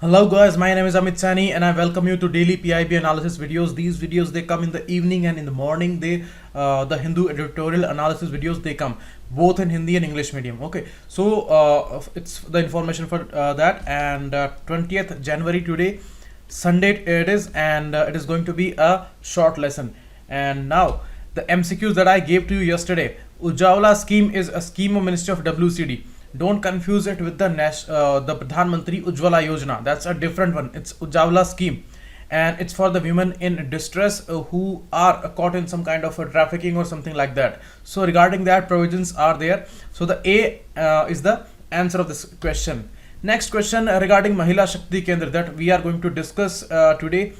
Hello guys, my name is Amit Sani and I welcome you to daily PIB analysis videos. These videos they come in the evening and in the morning. The Hindu editorial analysis videos they come both in Hindi and English medium. Okay, so it's the information for that, and 20th January today, Sunday it is, and it is going to be a short lesson. And now the MCQs that I gave to you yesterday. Ujjwala scheme is a scheme of Ministry of WCD. Don't confuse it with the Pradhan Mantri Ujjwala Yojana. That's a different one. It's Ujjwala scheme, and it's for the women in distress who are caught in some kind of a trafficking or something like that. So regarding that, provisions are there. So the A is the answer of this question. Next question regarding Mahela Shakti Kendra that we are going to discuss today.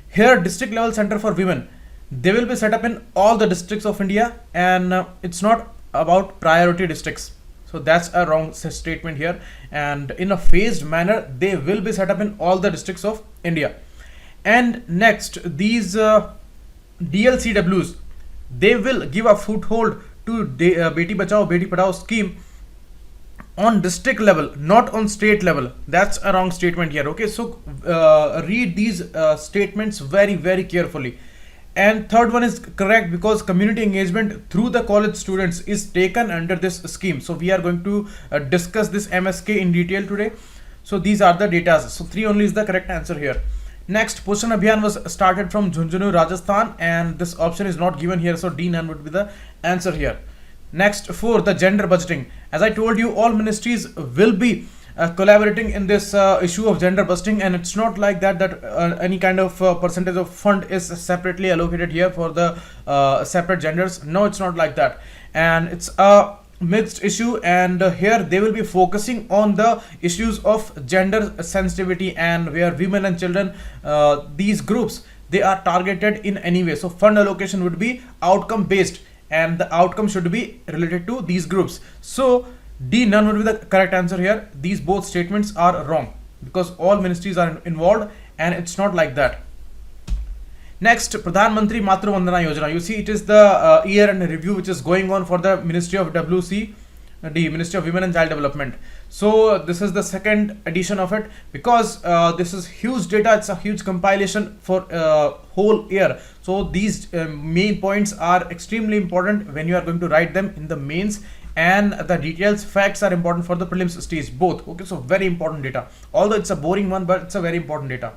Here, district level center for women. They will be set up in all the districts of India, and it's not about priority districts. So that's a wrong statement here, and in a phased manner they will be set up in all the districts of India. And next, these DLCWs, they will give a foothold to Beti Bachao Beti Padhao scheme on district level, not on state level. That's a wrong statement here. Okay, so read these statements very carefully. And third one is correct because community engagement through the college students is taken under this scheme. So we are going to discuss this MSK in detail today. So these are the data. So 3 only is the correct answer here. Next, Poshan Abhiyan was started from Jhunjhunu, Rajasthan, and this option is not given here. So D none would be the answer here. Next, 4, the gender budgeting. As I told you, all ministries will be collaborating in this issue of gender busting, and it's not like that any kind of percentage of fund is separately allocated here for the separate genders. No, it's not like that, and it's a mixed issue, and here they will be focusing on the issues of gender sensitivity, and where women and children, these groups, they are targeted in any way. So fund allocation would be outcome based, and the outcome should be related to these groups. So D none would be the correct answer here. These both statements are wrong because all ministries are involved, and it's not like that. Next, Pradhan Mantri Matru Vandana Yojana. You see, it is the year and review which is going on for the Ministry of WCD, Ministry of Women and Child Development. So this is the second edition of it because this is huge data. It's a huge compilation for whole year. So these main points are extremely important when you are going to write them in the mains, and the details, facts are important for the prelims stage both. Okay, so very important data, although it's a boring one, but it's a very important data.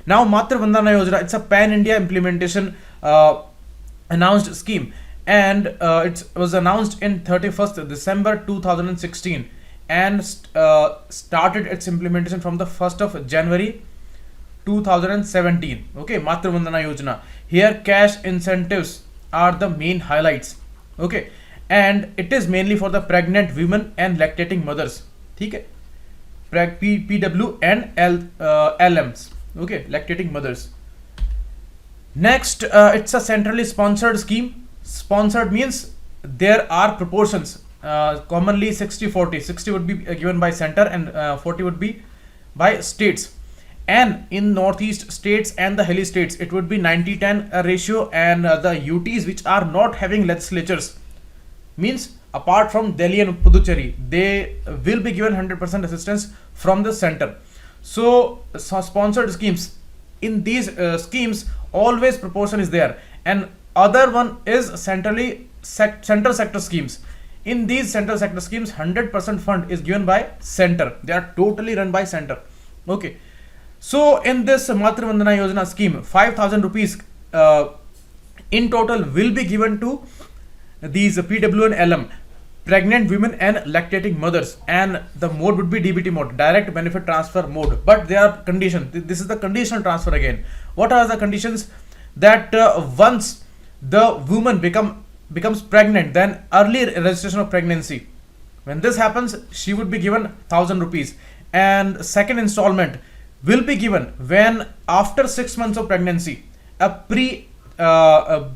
Now Matru Vandana Yojana, it's a pan India implementation announced scheme, and it was announced in 31st December 2016 and started its implementation from the 1st of January 2017. Okay, Matru Vandana Yojana, here cash incentives are the main highlights. Okay, and it is mainly for the pregnant women and lactating mothers. Okay, PW and LMs. Okay, lactating mothers. Next, it's a centrally sponsored scheme. Sponsored means there are proportions, commonly 60-40. 60 would be given by center, and 40 would be by states. And in northeast states and the hilly states, it would be 90-10 ratio, and the UTs which are not having legislatures, means apart from Delhi and Puducherry, they will be given 100% assistance from the center. So sponsored schemes, in these schemes always proportion is there, and other one is central sector schemes. In these central sector schemes, 100% fund is given by center. They are totally run by center. Okay, so in this Matru Vandana Yojana scheme, 5,000 rupees in total will be given to these PW and LM, pregnant women and lactating mothers, and the mode would be DBT mode, direct benefit transfer mode. But there are conditions. This is the conditional transfer again. What are the conditions? That once the woman becomes pregnant, then early registration of pregnancy, when this happens, she would be given 1,000 rupees, and second installment will be given when after 6 months of pregnancy, a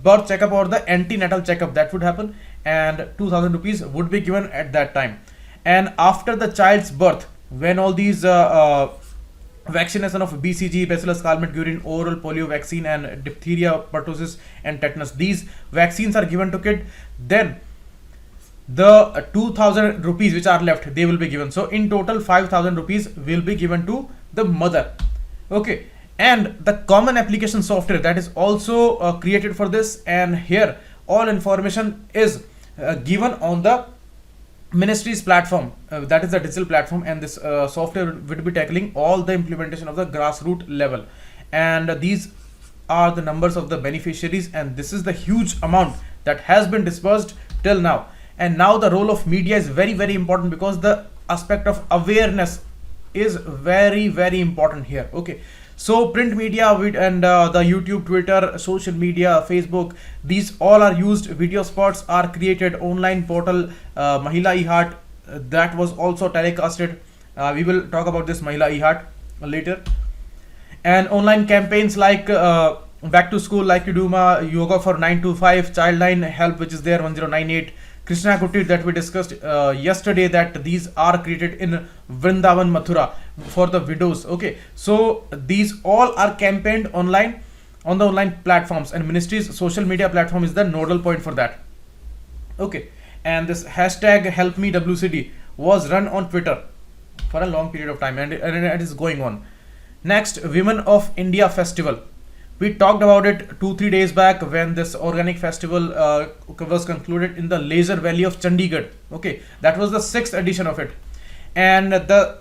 birth checkup or the antenatal checkup that would happen, and 2,000 rupees would be given at that time. And after the child's birth, when all these vaccination of BCG, Bacillus calmette-guerin, oral polio vaccine, and diphtheria, pertussis, and tetanus, these vaccines are given to kid, then the 2000 rupees which are left, they will be given. So in total 5000 rupees will be given to the mother. Okay, and the common application software that is also created for this, and here all information is given on the ministry's platform, that is the digital platform, and this software would be tackling all the implementation of the grassroots level. And these are the numbers of the beneficiaries, and this is the huge amount that has been disbursed till now. And now the role of media is very, very important, because the aspect of awareness is very, very important here. Okay, so print media and the YouTube, Twitter, social media, Facebook, these all are used. Video spots are created. Online portal Mahela e-Heart, that was also telecasted. We will talk about this Mahela e-Heart later. And online campaigns like back to school, like Uduma, Yoga for 925, Childline Help, which is there 1098, Krishna Kutti that we discussed yesterday, that these are created in Vrindavan, Mathura for the widows. Okay, so these all are campaigned online on the online platforms, and ministry's social media platform is the nodal point for that. Okay, and this hashtag help me WCD was run on Twitter for a long period of time, and it is going on. Next, Women of India Festival. We talked about it 2-3 days back when this organic festival was concluded in the Laser Valley of Chandigarh. Okay, that was the 6th edition of it, and the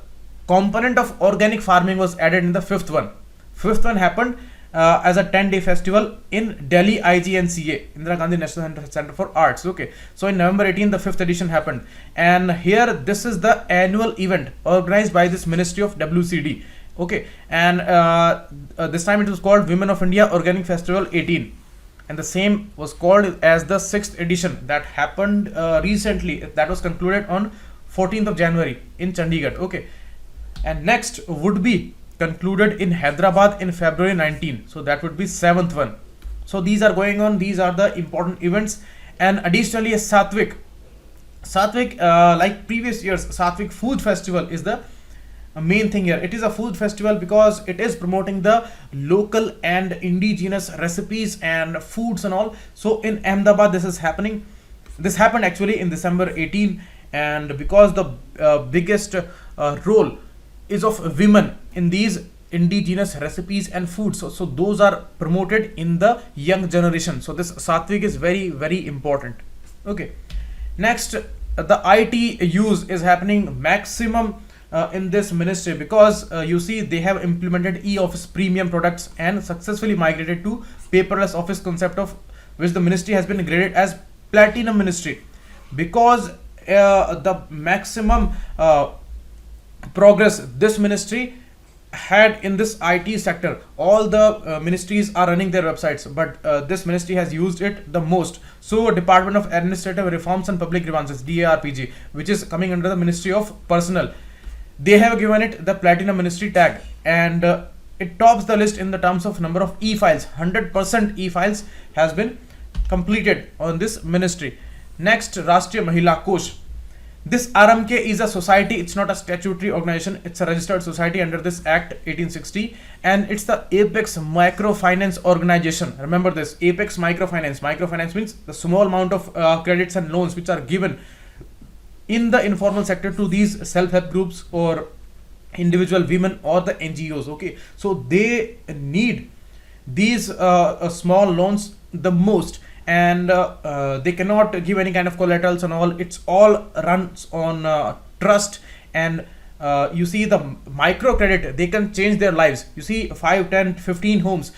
component of organic farming was added in the 5th one. 5th one happened as a 10-day festival in Delhi IGNCA, Indira Gandhi National Center for Arts. Okay, so in November 18, the 5th edition happened, and here this is the annual event organized by this Ministry of WCD. Okay, and this time it was called Women of India Organic Festival 18, and the same was called as the 6th edition that happened recently, that was concluded on 14th of January in Chandigarh. Okay, and next would be concluded in Hyderabad in February 19, so that would be 7th one. So these are going on, these are the important events. And additionally, a Satvik, like previous years, Satvik Food Festival is the main thing here. It is a food festival because it is promoting the local and indigenous recipes and foods and all. So in Ahmedabad this is happening. This happened actually in December 18, and because the biggest role is of women in these indigenous recipes and foods, so those are promoted in the young generation. So this Satvik is very, very important. Okay, next, the IT use is happening maximum in this ministry, because you see they have implemented e-office premium products and successfully migrated to paperless office concept, of which the ministry has been graded as platinum ministry, because the maximum progress this ministry had in this IT sector. All the ministries are running their websites, but this ministry has used it the most. So Department of Administrative Reforms and Public Grievances, DARPG, which is coming under the Ministry of Personnel, they have given it the platinum ministry tag, and it tops the list in the terms of number of e-files. 100% e-files has been completed on this ministry. Next, Rashtriya Mahila Kosh. This RMK is a society, it's not a statutory organization, it's a registered society under this Act 1860, and it's the Apex Microfinance Organization. Remember this, Apex Microfinance. Microfinance means the small amount of credits and loans which are given in the informal sector to these self-help groups or individual women or the NGOs. Okay, so they need these small loans the most, and they cannot give any kind of collaterals and all. It's all runs on trust, and you see the microcredit, they can change their lives. You see 5, 10, 15 homes,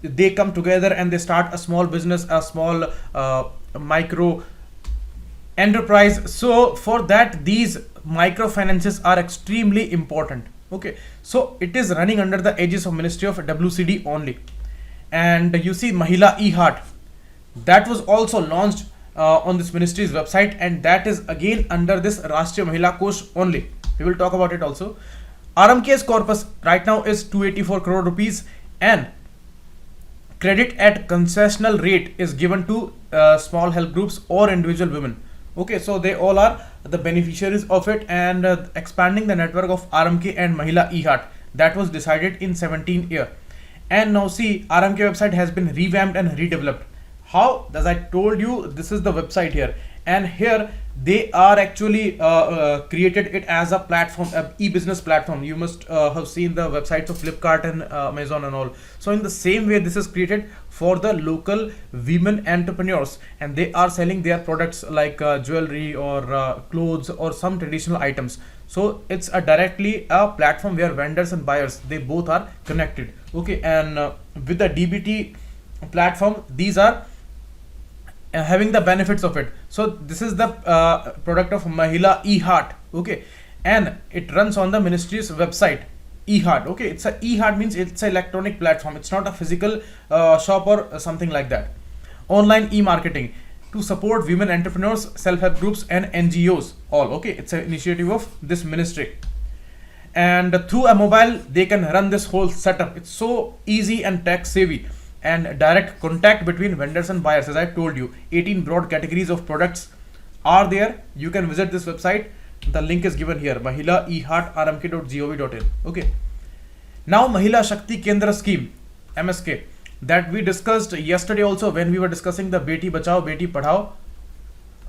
they come together and they start a small business, a small micro enterprise. So for that, these microfinances are extremely important. Okay, so it is running under the aegis of Ministry of WCD only. And you see Mahela e-Heart, that was also launched on this ministry's website, and that is again under this Rashtriya Mahila Kosh only. We will talk about it also. RMK's corpus right now is 284 crore rupees, and credit at concessional rate is given to small help groups or individual women. Okay, so they all are the beneficiaries of it, and expanding the network of RMK and Mahela e-Heart, that was decided in 17 year. And now see, RMK website has been revamped and redeveloped. How? As I told you, this is the website here, and here they are actually created it as a platform, a e-business platform. You must have seen the websites of Flipkart and Amazon and all. So in the same way, this is created for the local women entrepreneurs, and they are selling their products like jewelry or clothes or some traditional items. So it's a directly a platform where vendors and buyers, they both are connected. Okay, and with the DBT platform, these are having the benefits of it. So this is the product of Mahela eHeart. Okay, and it runs on the ministry's website. eHeart. Okay, it's a eHeart means it's an electronic platform. It's not a physical shop or something like that. Online e-marketing to support women entrepreneurs, self-help groups, and NGOs. All okay. It's an initiative of this ministry. And through a mobile, they can run this whole setup. It's so easy and tech savvy, and direct contact between vendors and buyers. As I told you, 18 broad categories of products are there. You can visit this website. The link is given here, mahelaeheartrmk.gov.in. Okay. Now Mahela Shakti Kendra scheme, MSK, that we discussed yesterday also when we were discussing the Beti Bachao Beti Padhao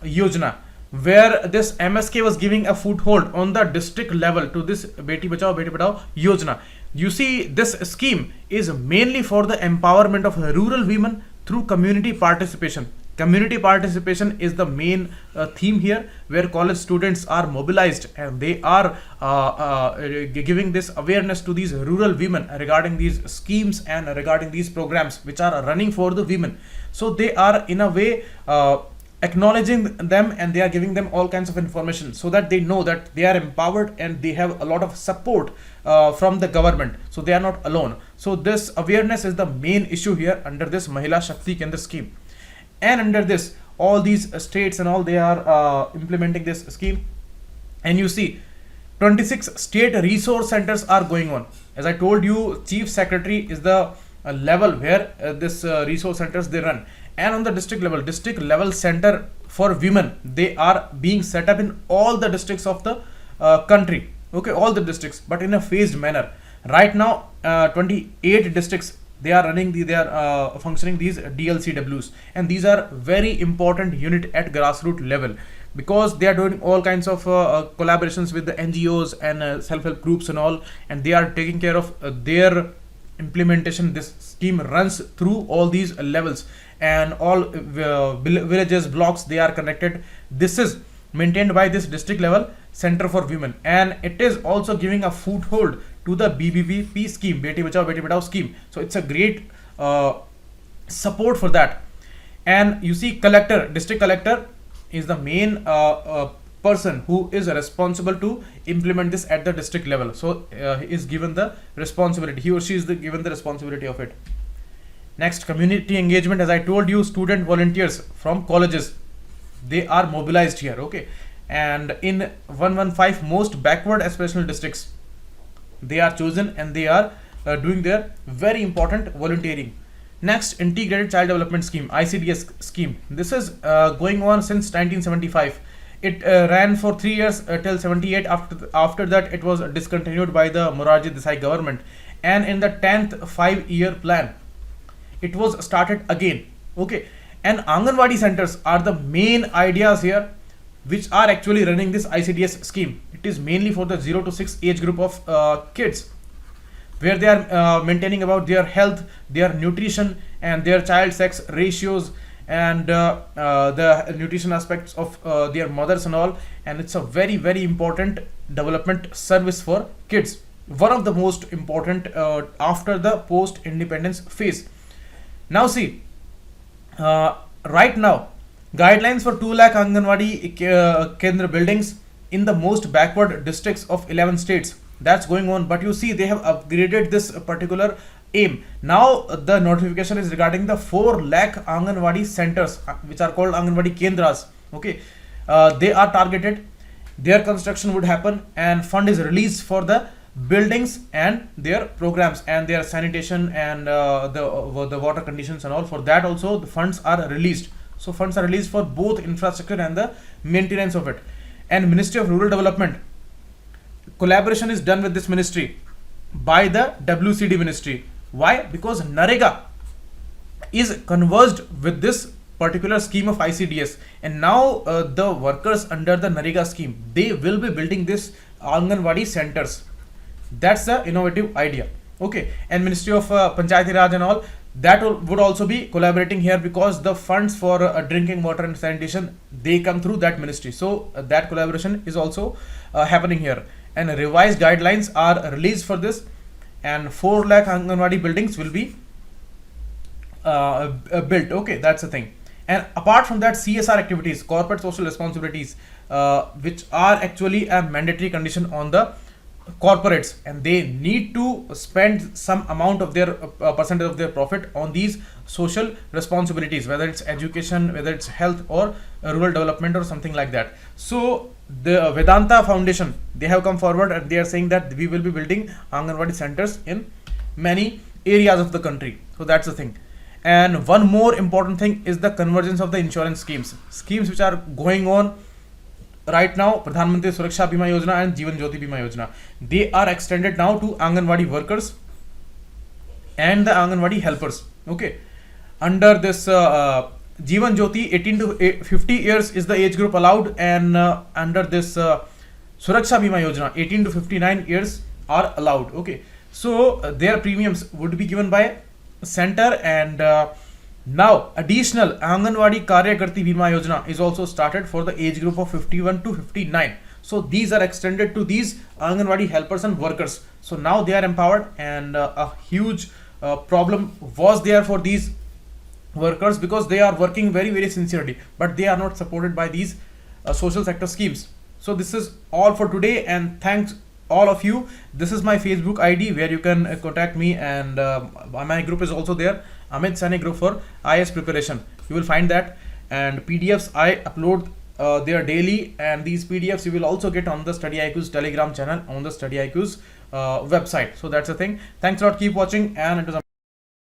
Yojana, where this MSK was giving a foothold on the district level to this Beti Bachao Beti Padhao Yojana. You see, this scheme is mainly for the empowerment of rural women through community participation. Community participation is the main theme here, where college students are mobilized and they are giving this awareness to these rural women regarding these schemes and regarding these programs which are running for the women. So they are in a way acknowledging them, and they are giving them all kinds of information so that they know that they are empowered and they have a lot of support from the government, so they are not alone. So this awareness is the main issue here under this Mahela Shakti Kendra scheme. And under this, all these states and all, they are implementing this scheme. And you see 26 state resource centers are going on. As I told you, chief secretary is the level where this resource centers they run. And on the district level center for women, they are being set up in all the districts of the country. Okay, all the districts, but in a phased manner. Right now, 28 districts, they are running they are functioning these DLCWs, and these are very important unit at grassroots level, because they are doing all kinds of collaborations with the NGOs and self-help groups and all, and they are taking care of their implementation. This scheme runs through all these levels, and all villages, blocks, they are connected. This is maintained by this district level center for women, and it is also giving a foothold to the BBP scheme, Beti Bachao Beti Padhao scheme. So it's a great support for that. And you see, district collector is the main person who is responsible to implement this at the district level. So he is given the responsibility, he or she is given the responsibility of it. Next, community engagement. As I told you, student volunteers from colleges, they are mobilized here. Okay, and in 115 most backward aspirational districts, they are chosen and they are doing their very important volunteering. Next, integrated child development scheme, ICDS scheme. This is going on since 1975. It ran for 3 years till 78. After that, it was discontinued by the Morarji Desai government, and in the 10th 5-year plan, it was started again. Okay, and Anganwadi centers are the main ideas here, which are actually running this ICDS scheme. It is mainly for the 0 to 6 age group of kids, where they are maintaining about their health, their nutrition, and their child sex ratios, and the nutrition aspects of their mothers and all. And it's a very, very important development service for kids, one of the most important after the post independence phase. Now see, right now, guidelines for 2 lakh Anganwadi Kendra buildings in the most backward districts of 11 states, that's going on. But you see, they have upgraded this particular aim. Now the notification is regarding the 4 lakh Anganwadi centers, which are called Anganwadi Kendras. Okay, they are targeted, their construction would happen, and fund is released for the buildings and their programs and their sanitation and the water conditions and all. For that also the funds are released. So funds are released for both infrastructure and the maintenance of it. And Ministry of Rural Development, collaboration is done with this ministry by the WCD ministry. Why? Because Narega is converged with this particular scheme of ICDS, and now the workers under the Narega scheme, they will be building this Anganwadi centers. That's the innovative idea. Okay, and Ministry of Panchayati Raj and all, that would also be collaborating here, because the funds for drinking water and sanitation, they come through that ministry. So that collaboration is also happening here, and revised guidelines are released for this, and 4 lakh Anganwadi buildings will be built. Okay, that's the thing. And apart from that, CSR activities, corporate social responsibilities, which are actually a mandatory condition on the corporates, and they need to spend some amount of their percentage of their profit on these social responsibilities, whether it's education, whether it's health, or rural development, or something like that. So the Vedanta Foundation, they have come forward and they are saying that we will be building Anganwadi centers in many areas of the country. So that's the thing. And one more important thing is the convergence of the insurance schemes which are going on right now. Pradhan Mantri Suraksha Bima Yojana and Jeevan Jyoti Bima Yojana, they are extended now to Anganwadi workers and the Anganwadi helpers. Okay, under this Jeevan Jyoti, 18 to 50 years is the age group allowed, and under this Suraksha Bima Yojana, 18 to 59 years are allowed. Okay, so their premiums would be given by center, and now additional Anganwadi Karyakarti Bima Yojana is also started for the age group of 51 to 59. So these are extended to these Anganwadi helpers and workers. So now they are empowered, and a huge problem was there for these workers, because they are working very, very sincerely, but they are not supported by these social sector schemes. So this is all for today, and thanks all of you. This is my Facebook ID where you can contact me, and my group is also there, Amit Sane group for IAS preparation. You will find that, and PDFs I upload there daily, and these PDFs you will also get on the StudyIQ's Telegram channel, on the StudyIQ's website. So that's the thing. Thanks a lot. Keep watching, and it was